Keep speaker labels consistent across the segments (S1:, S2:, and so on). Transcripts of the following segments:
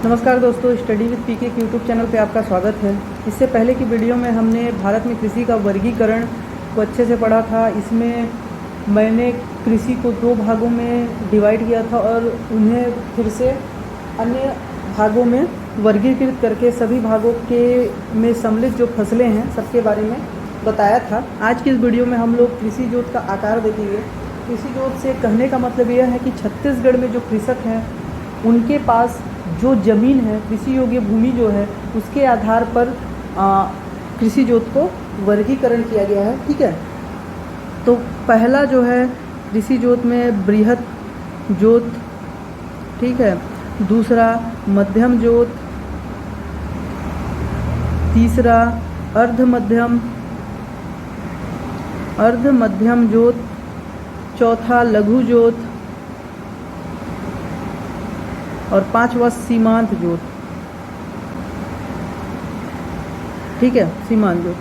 S1: नमस्कार दोस्तों, study with पीके के यूट्यूब चैनल पे आपका स्वागत है। इससे पहले की वीडियो में हमने भारत में कृषि का वर्गीकरण को अच्छे से पढ़ा था। इसमें मैंने कृषि को दो भागों में डिवाइड किया था और उन्हें फिर से अन्य भागों में वर्गीकृत करके सभी भागों के में सम्मिलित जो फसलें हैं सबके बारे में बताया था। आज की इस वीडियो में हम लोग कृषि जोत का आकार देखेंगे। कृषि जोत से कहने का मतलब यह है कि छत्तीसगढ़ में जो कृषक हैं उनके पास जो ज़मीन है, कृषि योग्य भूमि जो है, उसके आधार पर कृषि जोत को वर्गीकरण किया गया है। ठीक है, तो पहला जो है कृषि जोत में बृहत जोत, ठीक है, दूसरा मध्यम जोत, तीसरा अर्ध मध्यम जोत, चौथा लघु जोत और पांचवा सीमांत जोत। ठीक है, सीमांत जोत।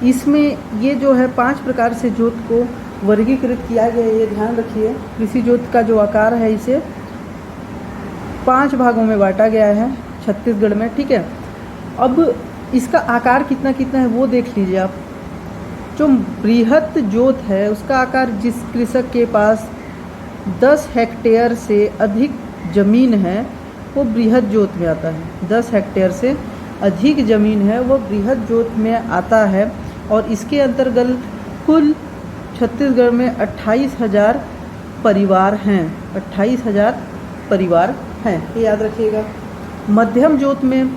S1: इसमें ये जो है 5 प्रकार से जोत को वर्गीकृत किया गया है। ये ध्यान रखिए, कृषि जोत का जो आकार है इसे 5 भागों में बांटा गया है छत्तीसगढ़ में। ठीक है, अब इसका आकार कितना कितना है वो देख लीजिए आप। जो बृहत जोत है उसका आकार, जिस कृषक के पास 10 हेक्टेयर से अधिक ज़मीन है वो बृहद जोत में आता है। 10 हेक्टेयर से अधिक ज़मीन है वो बृहद जोत में आता है। और इसके अंतर्गत कुल छत्तीसगढ़ में 28,000 परिवार हैं। 28,000 परिवार हैं, ये याद रखिएगा। मध्यम जोत में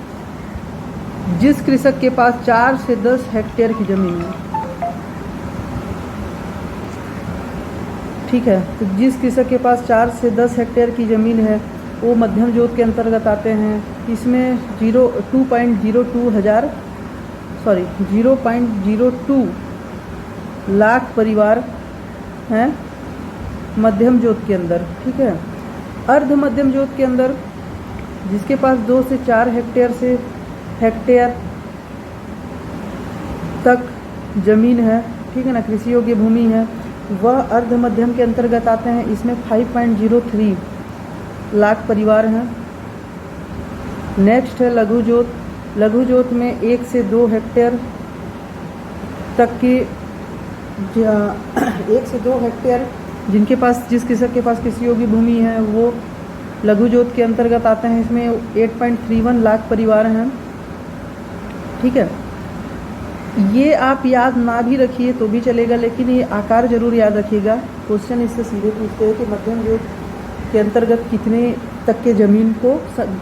S1: जिस कृषक के पास 4 से 10 हेक्टेयर की ज़मीन है, ठीक है, तो जिस कृषक के पास 4 से 10 हेक्टेयर की ज़मीन है वो मध्यम जोत के अंतर्गत आते हैं। इसमें 0.02 लाख परिवार हैं मध्यम जोत के अंदर। ठीक है, अर्ध मध्यम जोत के अंदर जिसके पास 2 से 4 हेक्टेयर तक ज़मीन है, ठीक है ना, कृषि योग्य भूमि है, वह अर्ध मध्यम के अंतर्गत आते हैं। इसमें 5.03 लाख परिवार हैं। नेक्स्ट है लघु जोत। लघु जोत में 1 से 2 हेक्टेयर तक की 1 से 2 हेक्टेयर जिस कृषक के पास कृषि योग्य भूमि है वो लघु जोत के अंतर्गत आते हैं। इसमें 8.31 लाख परिवार हैं। ठीक है, ये आप याद ना भी रखिए तो भी चलेगा, लेकिन ये आकार जरूर याद रखिएगा। क्वेश्चन इससे सीधे पूछते हैं कि मध्यम जोत के अंतर्गत कितने तक के ज़मीन को,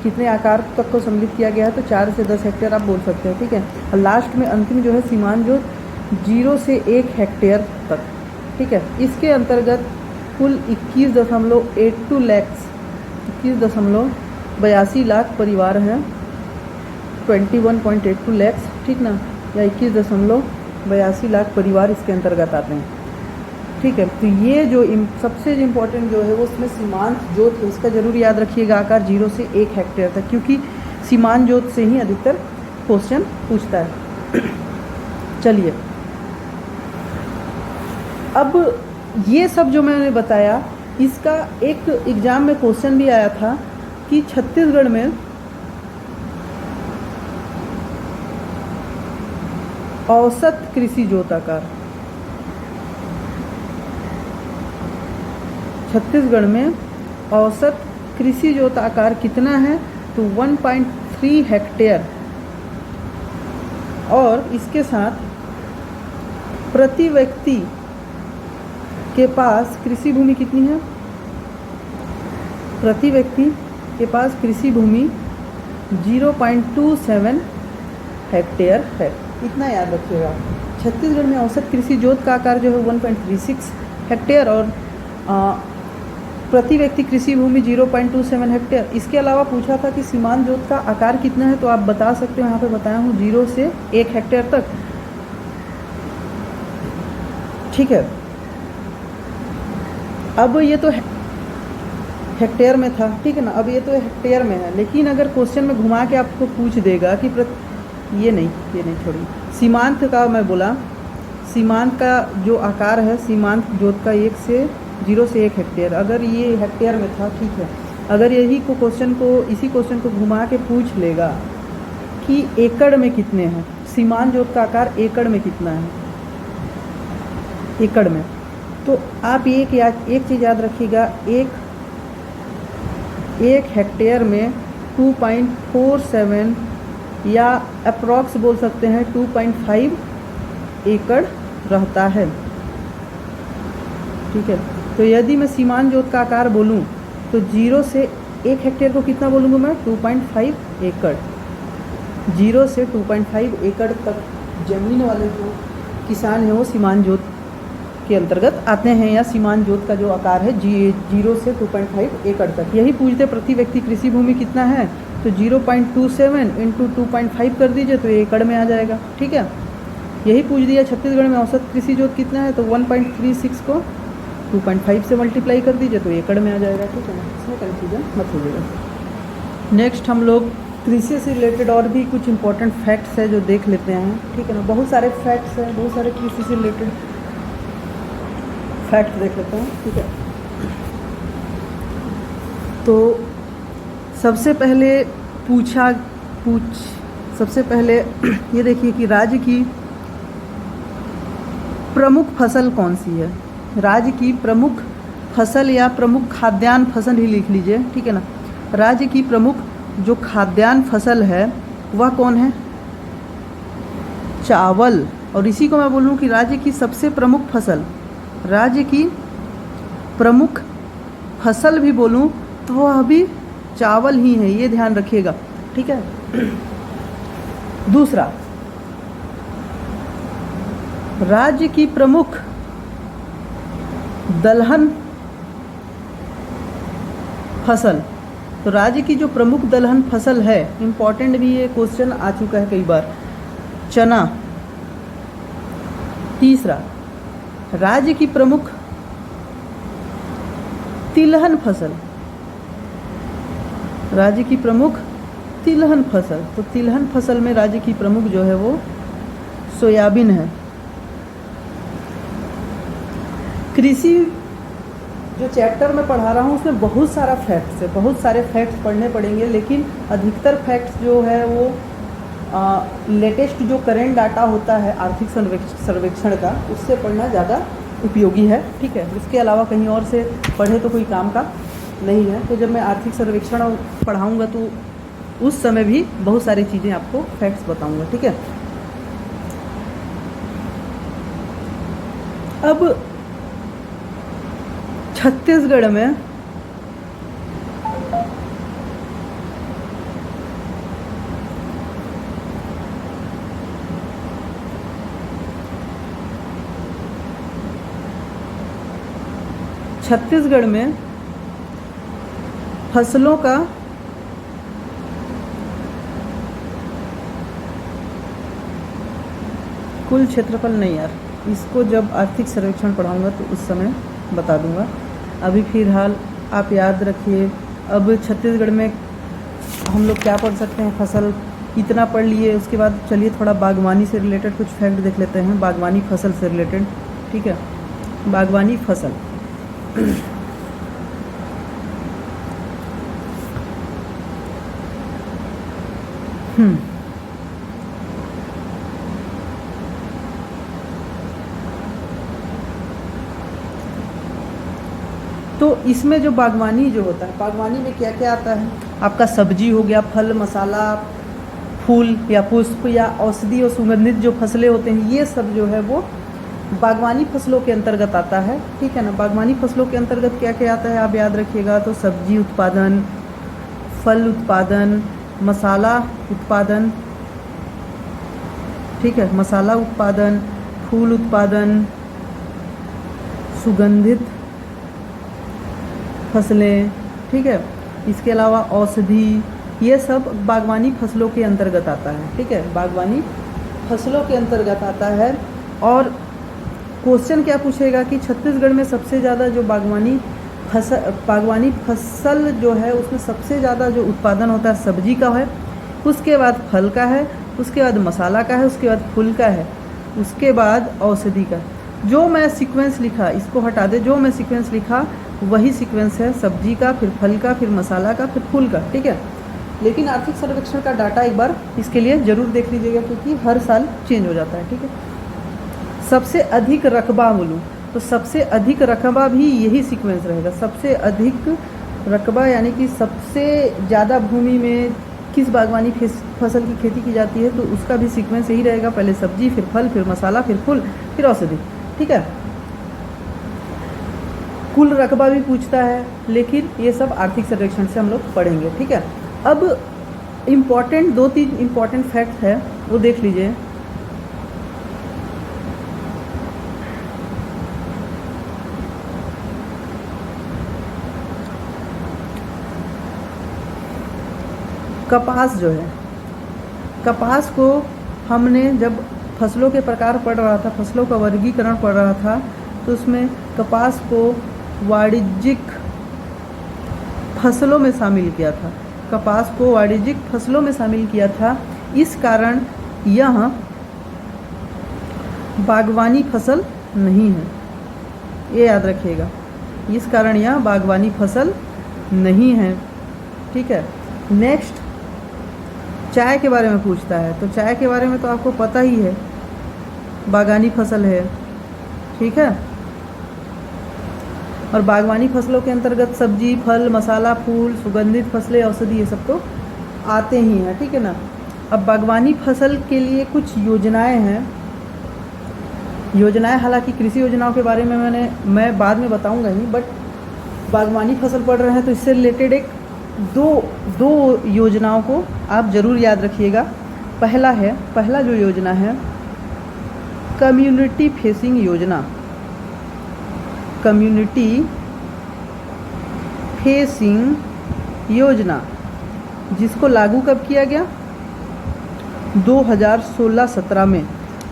S1: कितने आकार तक को सम्मिलित किया गया है, तो 4 से 10 हेक्टेयर आप बोल सकते हैं। ठीक है, और लास्ट में अंतिम जो है सीमांत जोत 0 से 1 हेक्टेयर तक। ठीक है, इसके अंतर्गत कुल 21.82 लाख परिवार हैं। 21.82 लैक्स, ठीक ना, या 21.82 लाख परिवार इसके अंतर्गत आते हैं। ठीक है, तो ये जो सबसे इम्पोर्टेंट जो है वो उसमें सीमांत जोत है। इसका जरूर याद रखिएगा, आकार 0 से 1 हेक्टेयर तक, क्योंकि सीमांत जोत से ही अधिकतर क्वेश्चन पूछता है। चलिए, अब ये सब जो मैंने बताया इसका एक एग्जाम में क्वेश्चन भी आया था कि छत्तीसगढ़ में औसत कृषि जोत आकार, छत्तीसगढ़ में औसत कृषि जोत आकार कितना है, तो 1.3 हेक्टेयर। और इसके साथ प्रति व्यक्ति के पास कृषि भूमि कितनी है, प्रति व्यक्ति के पास कृषि भूमि 0.27 हेक्टेयर है। इतना याद रखिएगा। छत्तीसगढ़ में औसत कृषि जोत का आकार जो है 1.36 हेक्टेयर और प्रति व्यक्ति कृषि भूमि 0.27 हेक्टेयर। इसके अलावा पूछा था कि सीमांत जोत का आकार कितना है, तो आप बता सकते हो, यहाँ पे बताया हूँ 0 से 1 हेक्टेयर तक। ठीक है, अब ये तो हेक्टेयर में था, ठीक है ना, अब ये तो हेक्टेयर में है, लेकिन अगर क्वेश्चन में घुमा के आपको पूछ देगा कि ये नहीं छोड़िए, सीमांत का मैं बोला, सीमांत का जो आकार है सीमांत जोत का 0 से 1 हेक्टेयर, अगर ये हेक्टेयर में था, ठीक है, अगर इसी क्वेश्चन को घुमा के पूछ लेगा कि एकड़ में कितने हैं, सीमांत जोत का आकार एकड़ में कितना है, एकड़ में, तो आप एक चीज़ याद रखिएगा, एक हेक्टेयर में 2.47 या अप्रॉक्स बोल सकते हैं 2.5 एकड़ रहता है। ठीक है, तो यदि मैं सीमांत जोत का आकार बोलूं तो 0 से 1 हेक्टेयर को कितना बोलूँगा मैं, 2.5 एकड़। 0 से 2.5 एकड़ तक ज़मीन वाले जो किसान हैं वो सीमांत जोत के अंतर्गत आते हैं, या सीमांत जोत का जो आकार है 0 से 2.5 एकड़ तक। यही पूछते प्रति व्यक्ति कृषि भूमि कितना है, तो 0.27 इंटू 2.5 कर दीजिए तो एकड़ में आ जाएगा। ठीक है, यही पूछ दिया छत्तीसगढ़ में औसत कृषि जोत कितना है, तो 1.36 को 2.5 से मल्टीप्लाई कर दीजिए तो एकड़ में आ जाएगा। ठीक है ना, इसमें कन्फ्यूजन मत होइएगा। नेक्स्ट हम लोग कृषि से रिलेटेड और भी कुछ इंपॉर्टेंट फैक्ट्स है जो देख लेते हैं। ठीक है ना, बहुत सारे फैक्ट्स हैं, बहुत सारे कृषि से रिलेटेड फैक्ट देख लेते हैं। ठीक है, तो सबसे पहले ये देखिए कि राज्य की प्रमुख फसल कौन सी है। राज्य की प्रमुख फसल या प्रमुख खाद्यान्न फसल ही लिख लीजिए। ठीक है ना, राज्य की प्रमुख जो खाद्यान्न फसल है वह कौन है, चावल। और इसी को मैं बोलूँ कि राज्य की सबसे प्रमुख फसल, राज्य की प्रमुख फसल भी बोलूँ तो वह भी चावल ही है, ये ध्यान रखिएगा। ठीक है, दूसरा, राज्य की प्रमुख दलहन फसल, तो राज्य की जो प्रमुख दलहन फसल है, इम्पॉर्टेंट भी ये क्वेश्चन आ चुका है कई बार, चना। तीसरा, राज्य की प्रमुख तिलहन फसल, राज्य की प्रमुख तिलहन फसल, तो तिलहन फसल में राज्य की प्रमुख जो है वो सोयाबीन है। कृषि जो चैप्टर में पढ़ा रहा हूँ उसमें बहुत सारा फैक्ट्स है, बहुत सारे फैक्ट्स पढ़ने पड़ेंगे, लेकिन अधिकतर फैक्ट्स जो है वो लेटेस्ट जो करेंट डाटा होता है आर्थिक सर्वेक्षण का, उससे पढ़ना ज़्यादा उपयोगी है। ठीक है, इसके अलावा कहीं और से पढ़े तो कोई काम का नहीं है। तो जब मैं आर्थिक सर्वेक्षण पढ़ाऊँगा तो उस समय भी बहुत सारी चीज़ें आपको फैक्ट्स बताऊँगा। ठीक है, अब छत्तीसगढ़ में फसलों का कुल क्षेत्रफल नहीं यार, इसको जब आर्थिक सर्वेक्षण पढ़ाऊंगा तो उस समय बता दूंगा। अभी फिलहाल आप याद रखिए, अब छत्तीसगढ़ में हम लोग क्या पढ़ सकते हैं, फसल इतना पढ़ लिए। उसके बाद चलिए थोड़ा बागवानी से रिलेटेड कुछ फैक्ट देख लेते हैं, बागवानी फसल से रिलेटेड। ठीक है, बागवानी फसल तो इसमें जो बागवानी जो होता है, बागवानी में क्या क्या आता है, आपका सब्जी हो गया, फल, मसाला, फूल या पुष्प या औषधि और सुगंधित जो फसलें होते हैं, ये सब जो है वो बागवानी फसलों के अंतर्गत आता है। ठीक है ना, बागवानी फसलों के अंतर्गत क्या क्या आता है आप याद रखिएगा। तो सब्जी उत्पादन, फल उत्पादन, मसाला उत्पादन, ठीक है, मसाला उत्पादन, फूल उत्पादन, सुगंधित फसलें, ठीक है, इसके अलावा औषधि, ये सब बागवानी फसलों के अंतर्गत आता है। ठीक है, बागवानी फसलों के अंतर्गत आता है। और क्वेश्चन क्या पूछेगा कि छत्तीसगढ़ में सबसे ज़्यादा जो बागवानी फसल जो है उसमें सबसे ज़्यादा जो उत्पादन होता है सब्जी का है, उसके बाद फल का है, उसके बाद मसाला का है, उसके बाद फूल का है, उसके बाद औषधि का। जो मैं सीक्वेंस लिखा इसको हटा दे, जो मैं सीक्वेंस लिखा वही सीक्वेंस है सब्जी का, फिर फल का, फिर मसाला का, फिर फूल का, ठीक है। लेकिन आर्थिक सर्वेक्षण का डाटा एक बार इसके लिए ज़रूर देख लीजिएगा क्योंकि हर साल चेंज हो जाता है, ठीक है। सबसे अधिक रकबा बोलूँ तो सबसे अधिक रकबा भी यही सीक्वेंस रहेगा। सबसे अधिक रकबा यानी कि सबसे ज़्यादा भूमि में किस बागवानी फसल की खेती की जाती है तो उसका भी सीक्वेंस यही रहेगा, पहले सब्जी, फिर फल, फिर मसाला, फिर फूल, फिर औषधि, ठीक है। कुल रकबा भी पूछता है, लेकिन ये सब आर्थिक सर्वेक्षण से हम लोग पढ़ेंगे, ठीक है। अब इम्पॉर्टेंट 2-3 इम्पॉर्टेंट फैक्ट है वो देख लीजिए। कपास जो है, कपास को हमने जब फसलों के प्रकार पढ़ रहा था, फसलों का वर्गीकरण पढ़ रहा था, तो उसमें कपास को वाणिज्यिक फसलों में शामिल किया था। कपास को वाणिज्यिक फसलों में शामिल किया था, इस कारण यह बागवानी फसल नहीं है, ये याद रखिएगा। इस कारण यह बागवानी फसल नहीं है, ठीक है। नेक्स्ट चाय के बारे में पूछता है, तो चाय के बारे में तो आपको पता ही है, बागानी फसल है, ठीक है। और बागवानी फसलों के अंतर्गत सब्जी, फल, मसाला, फूल, सुगंधित फसलें, औषधि, ये सब तो आते ही हैं, ठीक है ना। अब बागवानी फसल के लिए कुछ योजनाएं हैं। योजनाएं हालांकि कृषि योजनाओं के बारे में मैं बाद में बताऊंगा ही, बट बागवानी फसल पढ़ रहे हैं तो इससे रिलेटेड एक दो योजनाओं को आप ज़रूर याद रखिएगा। पहला जो योजना है कम्युनिटी फेसिंग योजना, कम्युनिटी फेसिंग योजना, जिसको लागू कब किया गया? 2016-17 में,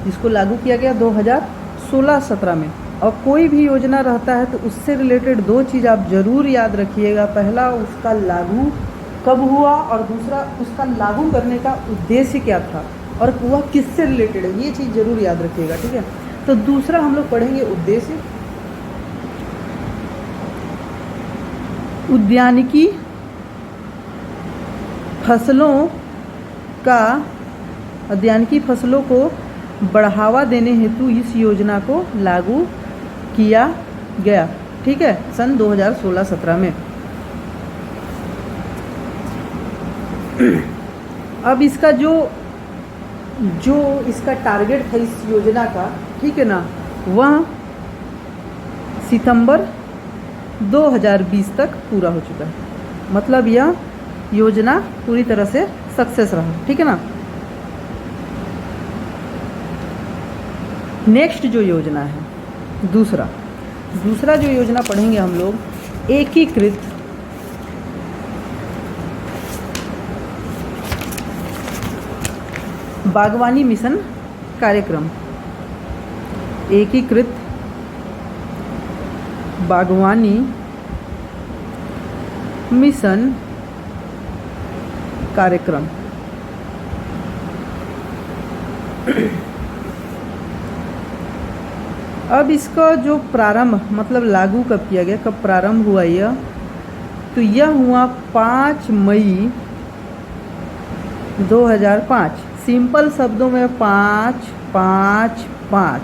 S1: जिसको लागू किया गया 2016-17 में। और कोई भी योजना रहता है तो उससे रिलेटेड 2 चीज़ आप ज़रूर याद रखिएगा। पहला, उसका लागू कब हुआ, और दूसरा, उसका लागू करने का उद्देश्य क्या था और वह किससे रिलेटेड है, ये चीज़ ज़रूर याद रखिएगा, ठीक है। तो दूसरा हम लोग पढ़ेंगे उद्देश्य। उद्यानिकी फसलों को बढ़ावा देने हेतु इस योजना को लागू किया गया, ठीक है, सन 2016-17 में। अब इसका जो इसका टारगेट था इस योजना का, ठीक है ना, वह सितंबर 2020 तक पूरा हो चुका है। मतलब यह योजना पूरी तरह से सक्सेस रहा, ठीक है ना। नेक्स्ट जो योजना है, दूसरा जो योजना पढ़ेंगे हम लोग, एकीकृत बागवानी मिशन कार्यक्रम। एकीकृत बागवानी मिशन कार्यक्रम। अब इसका जो प्रारंभ, मतलब लागू कब किया गया, कब प्रारंभ हुआ यह, तो यह हुआ 5 मई 2005। सिंपल शब्दों में 5-5-5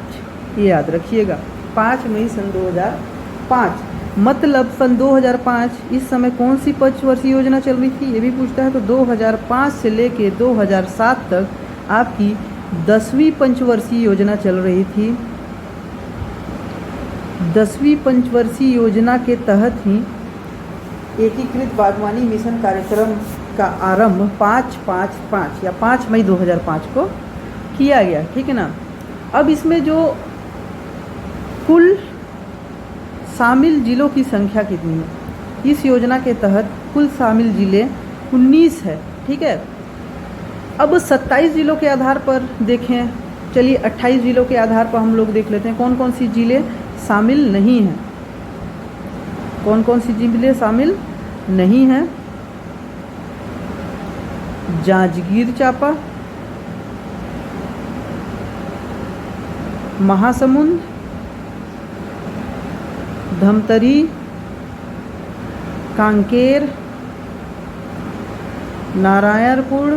S1: ये याद रखिएगा। 5 मई सन 2005, मतलब सन 2005 इस समय कौन सी पंचवर्षीय योजना चल रही थी, ये भी पूछता है। तो 2005 से लेके 2007 तक आपकी 10वीं पंचवर्षीय योजना चल रही थी। 10वीं पंचवर्षीय योजना के तहत ही एकीकृत बागवानी मिशन कार्यक्रम का आरंभ 5-5-5 या 5 मई 2005 को किया गया, ठीक है ना। अब इसमें जो कुल शामिल जिलों की संख्या कितनी है, इस योजना के तहत कुल शामिल जिले 19 है, ठीक है। अब 27 जिलों के आधार पर देखें, चलिए 28 जिलों के आधार पर हम लोग देख लेते हैं कौन कौन सी जिले शामिल नहीं हैं। कौन कौन सी जिले शामिल नहीं हैं? जांजगीर चांपा, महासमुंद, धमतरी, कांकेर, नारायणपुर,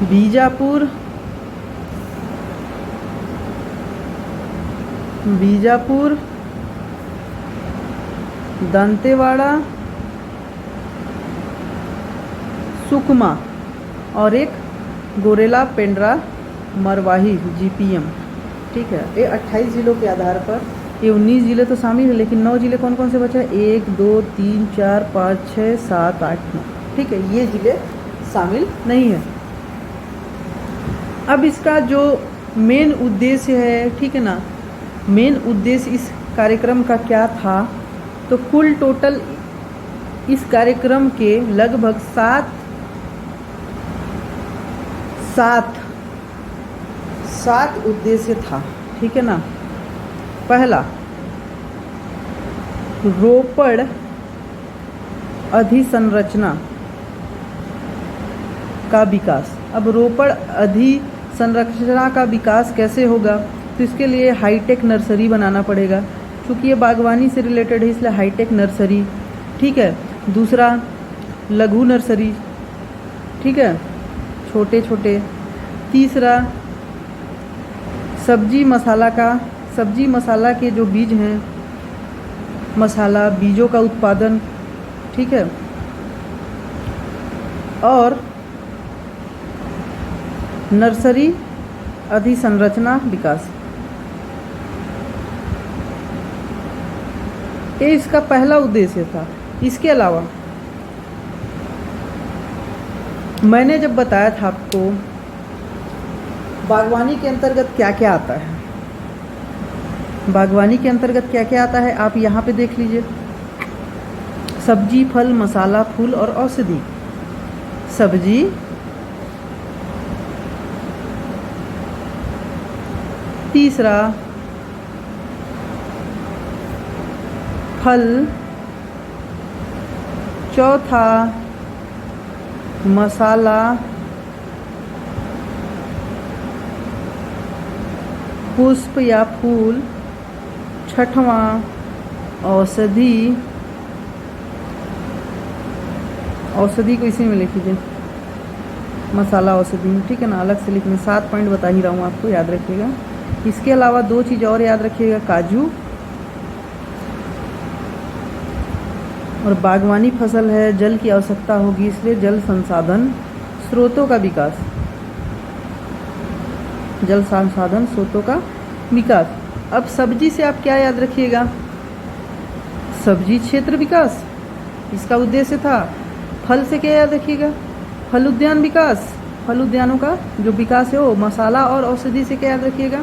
S1: बीजापुर, दंतेवाड़ा, सुकमा और एक गोरेला, पेंड्रा, मरवाही, जीपीएम। ठीक है, ये 28 जिलों के आधार पर ये 19 जिले तो शामिल है, लेकिन 9 जिले कौन कौन से बचे हैं? 1 2 3 4 5 6 7 8 9। ठीक है, ये जिले शामिल नहीं है। अब इसका जो मेन उद्देश्य है, ठीक है ना, मेन उद्देश्य इस कार्यक्रम का क्या था? तो कुल टोटल इस कार्यक्रम के लगभग सात उद्देश्य था। ठीक है ना। पहला, रोपड़ अधिसंरचना का विकास। अब रोपड़ अधिसंरचना का विकास कैसे होगा? तो इसके लिए हाईटेक नर्सरी बनाना पड़ेगा, क्योंकि ये बागवानी से रिलेटेड है, इसलिए हाईटेक नर्सरी। ठीक है। दूसरा, लघु नर्सरी। ठीक है, छोटे छोटे। तीसरा, सब्जी मसाला के जो बीज हैं, मसाला बीजों का उत्पादन। ठीक है। और नर्सरी अधिसंरचना विकास, ये इसका पहला उद्देश्य था। इसके अलावा मैंने जब बताया था आपको बागवानी के अंतर्गत क्या क्या आता है, बागवानी के अंतर्गत क्या क्या आता है, आप यहाँ पे देख लीजिए। सब्जी, फल, मसाला, फूल और औषधि। सब्जी, तीसरा फल, चौथा मसाला, पुष्प या फूल, छठवां औषधि। औषधि को इसी में लिख लीजिए, मसाला औषधि। ठीक है ना, अलग से लिखने 7 पॉइंट बता ही रहा हूँ आपको, याद रखिएगा। इसके अलावा 2 चीज़ और याद रखिएगा, काजू और बागवानी फसल है, जल की आवश्यकता होगी, इसलिए जल संसाधन स्रोतों का विकास, जल संसाधन स्रोतों का विकास। अब सब्जी से आप क्या याद रखिएगा? सब्जी क्षेत्र विकास इसका उद्देश्य था। फल से क्या याद रखिएगा? फल उद्यान विकास, फल उद्यानों का जो विकास है वो। मसाला और औषधि से क्या याद रखिएगा?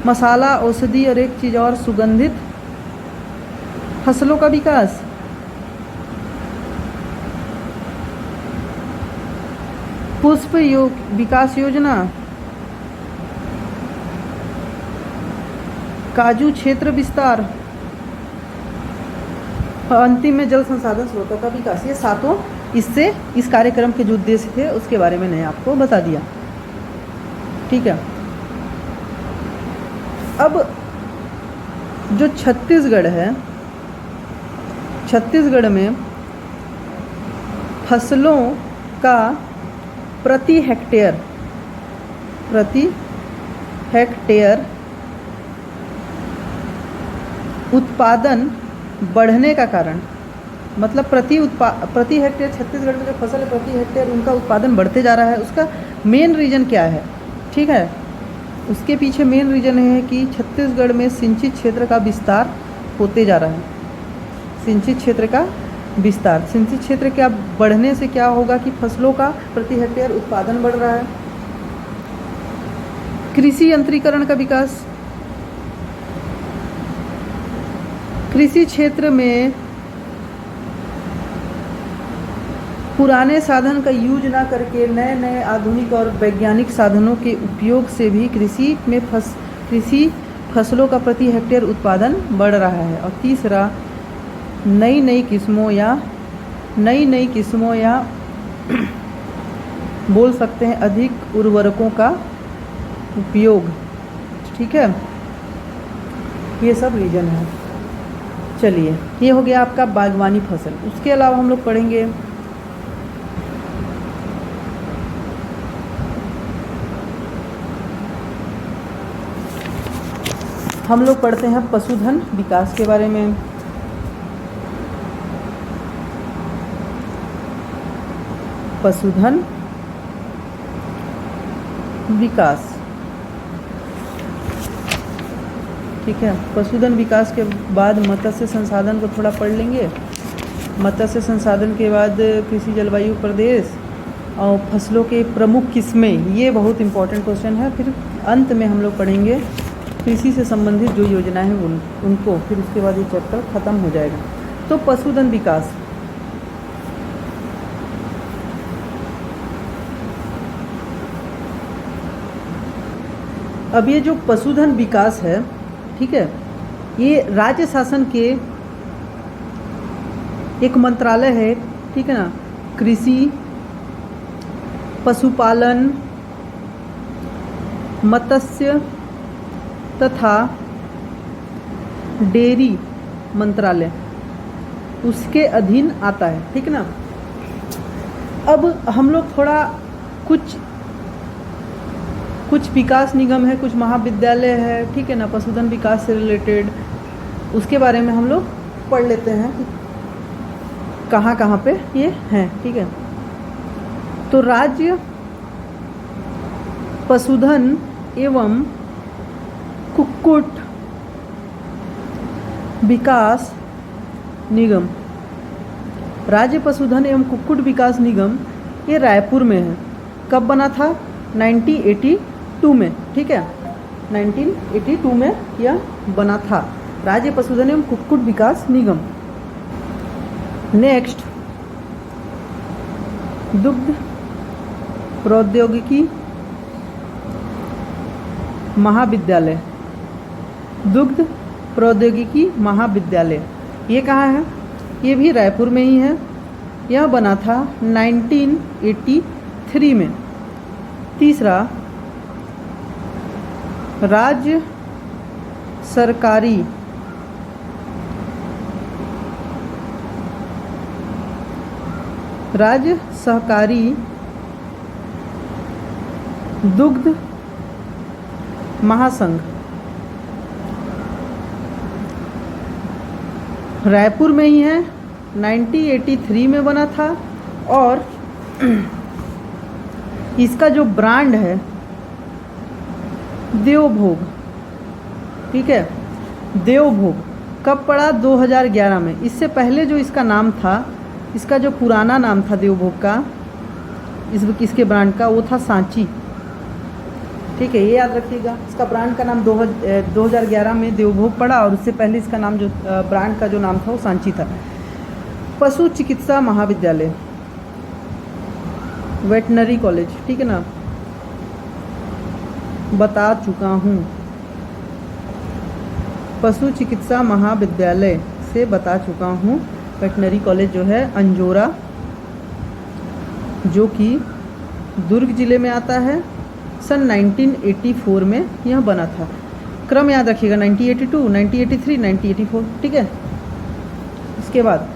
S1: मसाला, औषधि और एक चीज़ और, सुगंधित फसलों का विकास। पुष्प विकास योजना, काजू क्षेत्र विस्तार, और अंतिम में जल संसाधन स्रोतों का विकास। ये सातों इससे इस कार्यक्रम के जो उद्देश्य थे उसके बारे में मैंने आपको बता दिया। ठीक है। अब जो छत्तीसगढ़ है, छत्तीसगढ़ में फसलों का प्रति हेक्टेयर उत्पादन बढ़ने का कारण, मतलब प्रति हेक्टेयर छत्तीसगढ़ में जो फसल है प्रति हेक्टेयर उनका उत्पादन बढ़ते जा रहा है। उसका मेन रीजन क्या है? ठीक है, उसके पीछे मेन रीजन है कि छत्तीसगढ़ में सिंचित क्षेत्र का विस्तार होते जा रहा है। सिंचित क्षेत्र का विस्तार, सिंचित क्षेत्र क्या बढ़ने से क्या होगा कि फसलों का प्रति हेक्टेयर उत्पादन बढ़ रहा है। कृषि यंत्रीकरण का विकास, कृषि क्षेत्र में पुराने साधन का यूज ना करके नए नए आधुनिक और वैज्ञानिक साधनों के उपयोग से भी कृषि फसलों का प्रति हेक्टेयर उत्पादन बढ़ रहा है। और तीसरा, नई नई किस्मों या बोल सकते हैं अधिक उर्वरकों का उपयोग। ठीक है, ये सब रीजन है। चलिए, ये हो गया आपका बागवानी फसल। उसके अलावा हम लोग पढ़ेंगे हम लोग पढ़ते हैं पशुधन विकास के बारे में। पशुधन विकास, ठीक है। पशुधन विकास के बाद मत्स्य संसाधन को थोड़ा पढ़ लेंगे। मत्स्य संसाधन के बाद कृषि जलवायु प्रदेश और फसलों के प्रमुख किस्में, ये बहुत इंपॉर्टेंट क्वेश्चन है। फिर अंत में हम लोग पढ़ेंगे कृषि से संबंधित जो योजनाएं हैं उनको। फिर उसके बाद ये चैप्टर ख़त्म हो जाएगा। तो पशुधन विकास, अब ये जो पशुधन विकास है, ठीक है, ये राज्य शासन के एक मंत्रालय है, ठीक है ना। कृषि, पशुपालन, मत्स्य तथा डेयरी मंत्रालय उसके अधीन आता है, ठीक है ना। अब हम लोग थोड़ा कुछ विकास निगम है, कुछ महाविद्यालय है, ठीक है ना, पशुधन विकास से रिलेटेड, उसके बारे में हम लोग पढ़ लेते हैं कहाँ कहाँ पे ये हैं, ठीक है। तो राज्य पशुधन एवं कुक्कुट विकास निगम, राज्य पशुधन एवं कुक्कुट विकास निगम, ये रायपुर में है। कब बना था? 1982 में, ठीक है, 1982 में यह बना था, राज्य पशुधन एवं कुक्कुट विकास निगम। नेक्स्ट, दुग्ध प्रौद्योगिकी महाविद्यालय, दुग्ध प्रौद्योगिकी महाविद्यालय, ये कहाँ है? ये भी रायपुर में ही है। यह बना था 1983 में। तीसरा, राज्य सहकारी दुग्ध महासंघ, रायपुर में ही है, 1983 में बना था। और इसका जो ब्रांड है देवभोग, ठीक है, देवभोग कब पड़ा? 2011 में। इससे पहले जो इसका नाम था, इसका जो पुराना नाम था देवभोग का, इसके ब्रांड का, वो था सांची, ठीक है, ये याद रखिएगा। इसका ब्रांड का नाम 2011 में देवभोग पड़ा, और उससे पहले इसका नाम जो ब्रांड का जो नाम था वो सांची था। पशु चिकित्सा महाविद्यालय, वेटनरी कॉलेज, ठीक है ना, बता चुका हूँ। पशु चिकित्सा महाविद्यालय से बता चुका हूँ। वेटनरी कॉलेज जो है अंजोरा, जो कि दुर्ग जिले में आता है, सन 1984 में यह बना था। क्रम याद रखिएगा, 1982, 1983, 1984, ठीक है। इसके बाद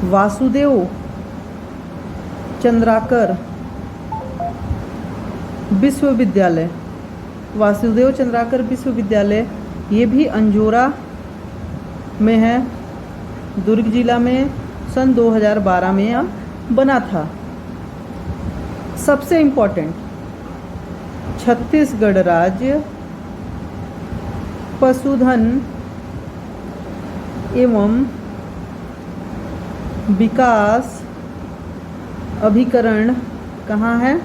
S1: वासुदेव चंद्राकर विश्वविद्यालय, वासुदेव चंद्राकर विश्वविद्यालय, ये भी अंजोरा में है, दुर्ग जिला में, सन 2012 में यह बना था। सबसे इम्पोर्टेंट, छत्तीसगढ़ राज्य पशुधन एवं विकास अभिकरण कहाँ है?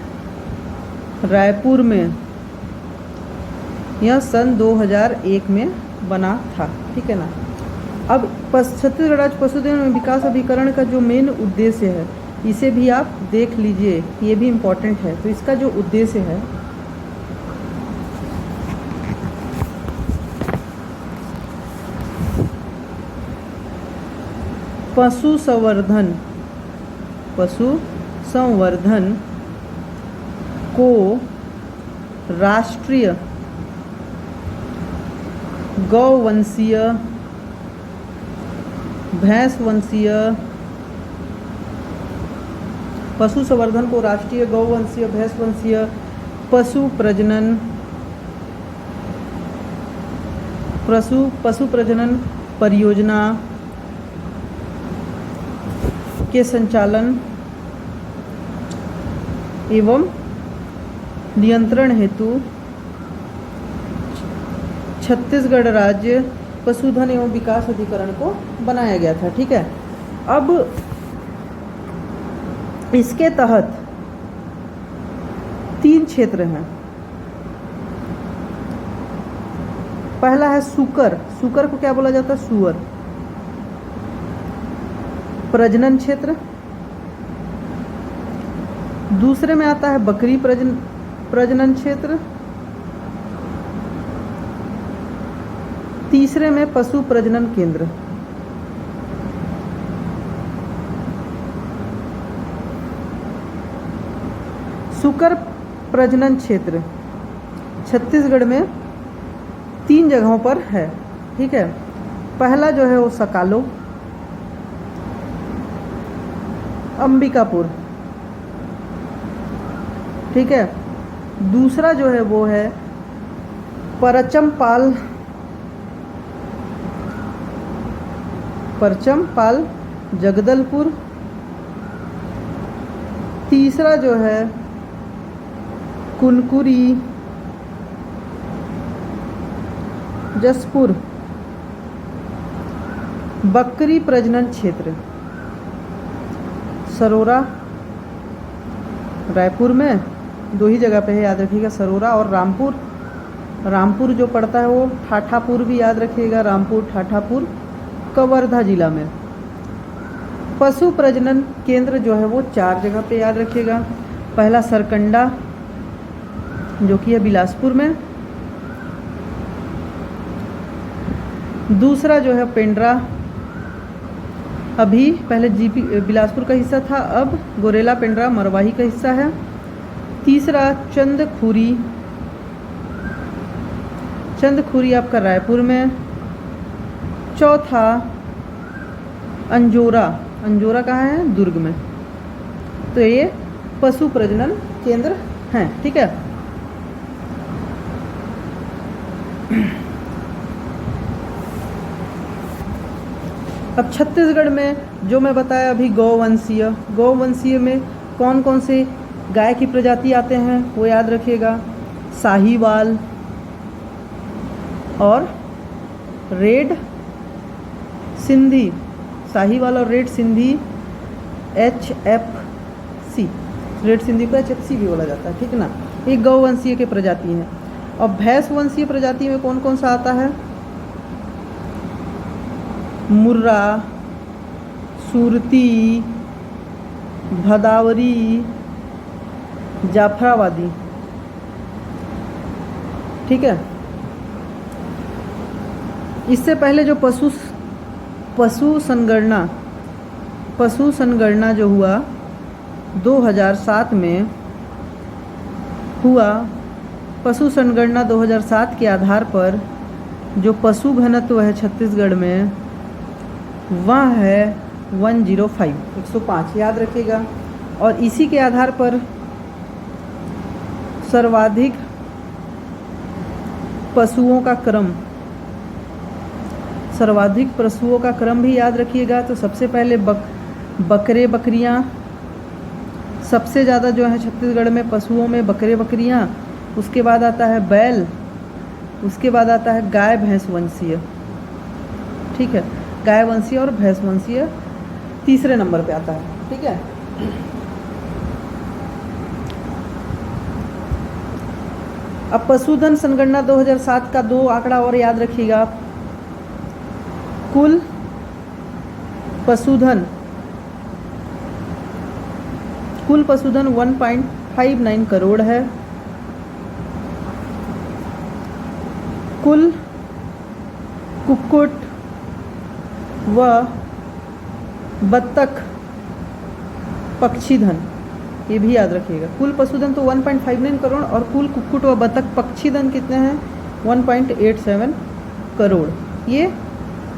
S1: रायपुर में। यह सन 2001 में बना था, ठीक है ना। अब छत्तीसगढ़ राज्य पशुधन एवं विकास अभिकरण का जो मेन उद्देश्य है, इसे भी आप देख लीजिए, ये भी इम्पोर्टेंट है। तो इसका जो उद्देश्य है, पशु संवर्धन को राष्ट्रीय गौवंशीय, भैंसवंशीय, पशु संवर्धन को राष्ट्रीय गौवंशीय भैंसवंशीय पशु प्रजनन परियोजना के संचालन एवं नियंत्रण हेतु छत्तीसगढ़ राज्य पशुधन एवं विकास अधिकरण को बनाया गया था। ठीक है, अब इसके तहत 3 क्षेत्र हैं। पहला है सूकर, सूकर को क्या बोला जाता है? सुअर। प्रजनन क्षेत्र। दूसरे में आता है बकरी प्रजनन क्षेत्र। तीसरे में पशु प्रजनन केंद्र। सूकर प्रजनन क्षेत्र छत्तीसगढ़ में 3 जगहों पर है। ठीक है, पहला जो है वो सकालो, अंबिकापुर। ठीक है, दूसरा जो है वो है परचमपाल जगदलपुर। तीसरा जो है कुनकुरी जसपुर। बकरी प्रजनन क्षेत्र सरोरा रायपुर में 2 ही जगह पे है, याद रखिएगा, सरोरा और रामपुर। रामपुर जो पड़ता है वो ठाठापुर भी याद रखिएगा, रामपुर ठाठापुर कवर्धा जिला में। पशु प्रजनन केंद्र जो है वो 4 जगह पे याद रखिएगा। पहला सरकंडा जो कि है बिलासपुर में। दूसरा जो है पेंड्रा, अभी पहले जीपी बिलासपुर का हिस्सा था, अब गोरेला पेंड्रा मरवाही का हिस्सा है। तीसरा चंदखुरी आपका रायपुर में। चौथा अंजोरा कहाँ है? दुर्ग में। तो ये पशु प्रजनन केंद्र हैं। ठीक है, अब छत्तीसगढ़ में जो मैं बताया अभी गौवंशीय में कौन कौन से गाय की प्रजाति आते हैं वो याद रखिएगा। साहीवाल और रेड सिंधी, साहीवाल और red Sindhi HFC, red Sindhi को HFC भी बोला जाता है। ठीक ना, ये गौवंशीय के प्रजाति हैं। और भैंसवंशीय प्रजाति में कौन कौन सा आता है? मुर्रा, सुरती, भदावरी, जाफराबादी। ठीक है, इससे पहले जो पशु संगणना जो हुआ 2007 में हुआ, पशु संगणना 2007 के आधार पर जो पशु घनत्व है छत्तीसगढ़ में वह है 105 याद रखिएगा। और इसी के आधार पर सर्वाधिक पशुओं का क्रम भी याद रखिएगा। तो सबसे पहले बकरियां सबसे ज़्यादा जो है छत्तीसगढ़ में पशुओं में बकरियां, उसके बाद आता है बैल, उसके बाद आता है गाय भैंसवंशीय। ठीक है, गाय वंशीय और भैंस वंशीय तीसरे नंबर पे आता है। ठीक है, अब पशुधन संगणना 2007 का 2 आंकड़ा और याद रखिएगा। कुल पशुधन 1.59 करोड़ है। कुल कुक्कुट व बत्तख पक्षीधन, ये भी याद रखिएगा। कुल पशुधन तो 1.59 करोड़ और कुल कुक्कुट व बत्तख पक्षीधन कितने हैं? 1.87 करोड़। ये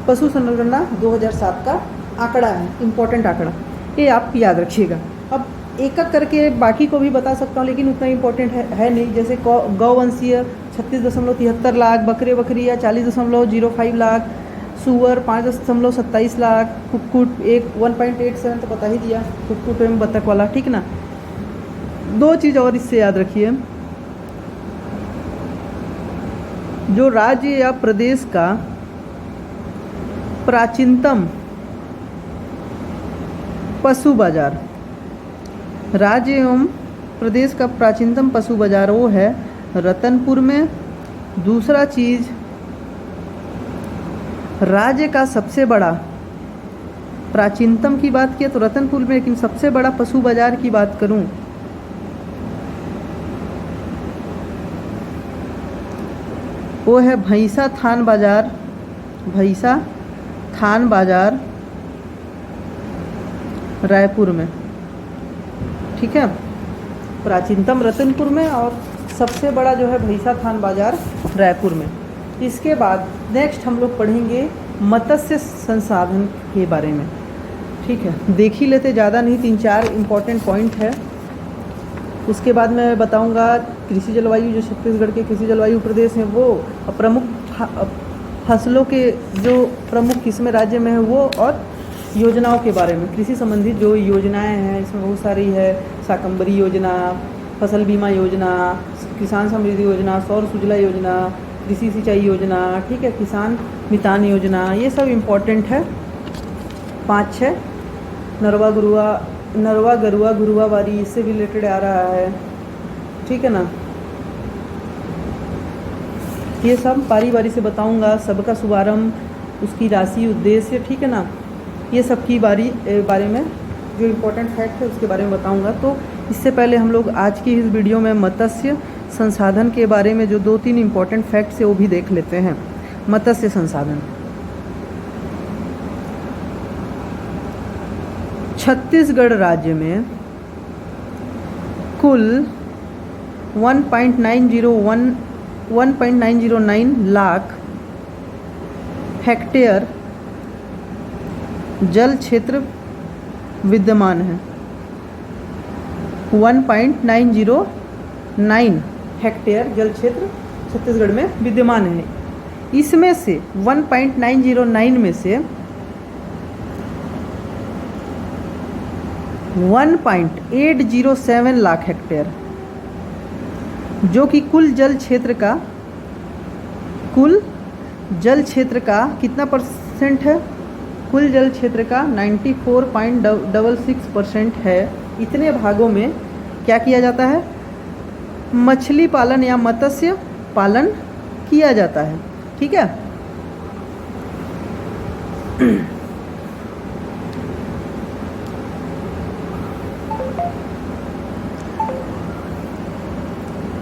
S1: पशु संरचना 2007 का आंकड़ा है, इम्पोर्टेंट आंकड़ा, ये आप याद रखिएगा। अब एक एक करके बाकी को भी बता सकता हूँ, लेकिन उतना इम्पोर्टेंट है नहीं। जैसे गौवंशीय 36.73 लाख, बकरे बकरियाँ 40.05 लाख, सुअर 5.27 लाख, कुक्कुट 1.87 तो बता ही दिया, कुक्कुट एवं बतख वाला, ठीक ना। दो चीज़ और इससे याद रखिए, जो राज्य या प्रदेश का प्राचीनतम पशु बाजार, राज्य एवं प्रदेश का प्राचीनतम पशु बाजार वो है रतनपुर में। दूसरा चीज़, राज्य का सबसे बड़ा, प्राचीनतम की बात किया तो रतनपुर में, लेकिन सबसे बड़ा पशु बाजार की बात करूं वो है भैंसा थान बाजार, भैंसा थान बाजार रायपुर में, ठीक है। प्राचीनतम रतनपुर में और सबसे बड़ा जो है भैंसा थान बाजार रायपुर में। इसके बाद नेक्स्ट हम लोग पढ़ेंगे मत्स्य संसाधन के बारे में, ठीक है। देख ही लेते, ज़्यादा नहीं, 3-4 इम्पॉर्टेंट पॉइंट है। उसके बाद मैं बताऊंगा कृषि जलवायु, जो छत्तीसगढ़ के कृषि जलवायु प्रदेश हैं वो, प्रमुख फसलों के जो प्रमुख किस्में राज्य में है वो, और योजनाओं के बारे में, कृषि संबंधित जो योजनाएं हैं इसमें बहुत सारी है। शाकंभरी योजना, फसल बीमा योजना, किसान समृद्धि योजना, सौर सूजला योजना, कृषि सिंचाई योजना, ठीक है, किसान मितान योजना, ये सब इम्पोर्टेंट है। 5-6 नरवा गरुआ गुरुआ वारी, इससे रिलेटेड आ रहा है, ठीक है ना। ये सब बारी बारी से बताऊंगा, सबका शुभारंभ, उसकी राशि, उद्देश्य, ठीक है ना। ये सब की बारे में जो इम्पोर्टेंट फैक्ट है उसके बारे में बताऊंगा। तो इससे पहले हम लोग आज की इस वीडियो में मत्स्य संसाधन के बारे में जो 2-3 इम्पोर्टेंट फैक्ट्स है वो भी देख लेते हैं। मत्स्य संसाधन, छत्तीसगढ़ राज्य में कुल 1.909 लाख हेक्टेयर जल क्षेत्र विद्यमान है। 1.909 हेक्टेयर जल क्षेत्र छत्तीसगढ़ में विद्यमान है। इसमें से 1.909 में से 1.807 लाख हेक्टेयर, जो कि कुल जल क्षेत्र का कितना परसेंट है? कुल जल क्षेत्र का 94.66% है। इतने भागों में क्या किया जाता है? मछली पालन या मत्स्य पालन किया जाता है, ठीक है।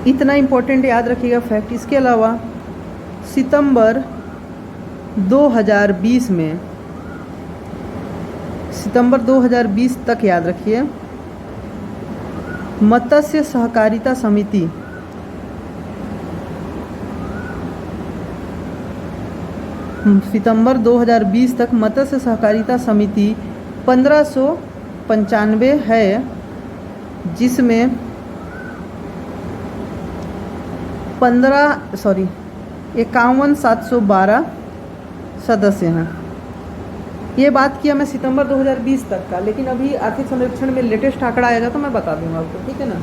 S1: इतना इम्पोर्टेंट याद रखिएगा फैक्ट। इसके अलावा सितंबर 2020 तक याद रखिए, मत्स्य सहकारिता समिति सितंबर 2020 तक मत्स्य सहकारिता समिति 1595 है, जिसमें 51,712 सदस्य हैं। ये बात किया मैं सितंबर 2020 तक का, लेकिन अभी आर्थिक सर्वेक्षण में लेटेस्ट आंकड़ा आएगा तो मैं बता दूंगा आपको, ठीक है ना।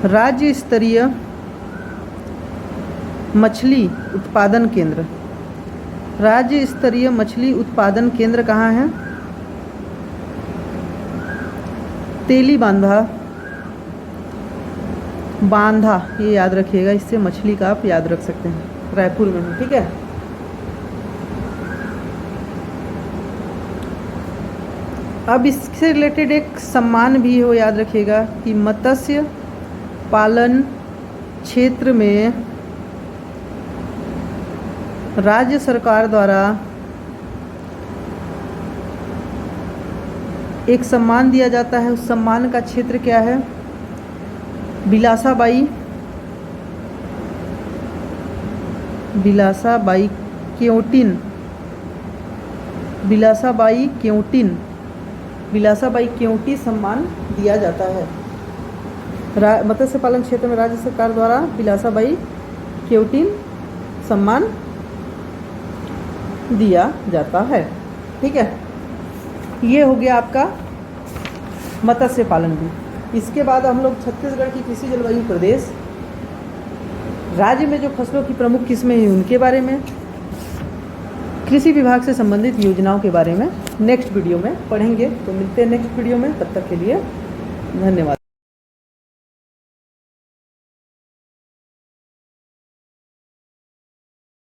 S1: राज्य स्तरीय मछली उत्पादन केंद्र, राज्य स्तरीय मछली उत्पादन केंद्र कहाँ है? तेली बांधा, ये याद रखिएगा, इससे मछली का आप याद रख सकते हैं, रायपुर में है, ठीक है। अब इससे रिलेटेड एक सम्मान भी है, वो याद रखिएगा कि मत्स्य पालन क्षेत्र में राज्य सरकार द्वारा एक सम्मान दिया जाता है। उस सम्मान का क्षेत्र क्या है? बिलासाबाई बिलासाबाई केवटिन, बिलासाबाई केवटिन, बिलासाबाई केवटी सम्मान दिया जाता है। मत्स्य पालन क्षेत्र में राज्य सरकार द्वारा बिलासाबाई केवटिन सम्मान दिया जाता है। ठीक है, ये हो गया आपका मत्स्य पालन भी। इसके बाद हम लोग छत्तीसगढ़ की कृषि जलवायु प्रदेश, राज्य में जो फसलों की प्रमुख किस्में हैं उनके बारे में, कृषि विभाग से संबंधित योजनाओं के बारे में नेक्स्ट वीडियो में पढ़ेंगे। तो मिलते हैं नेक्स्ट वीडियो में, तब तक के लिए धन्यवाद।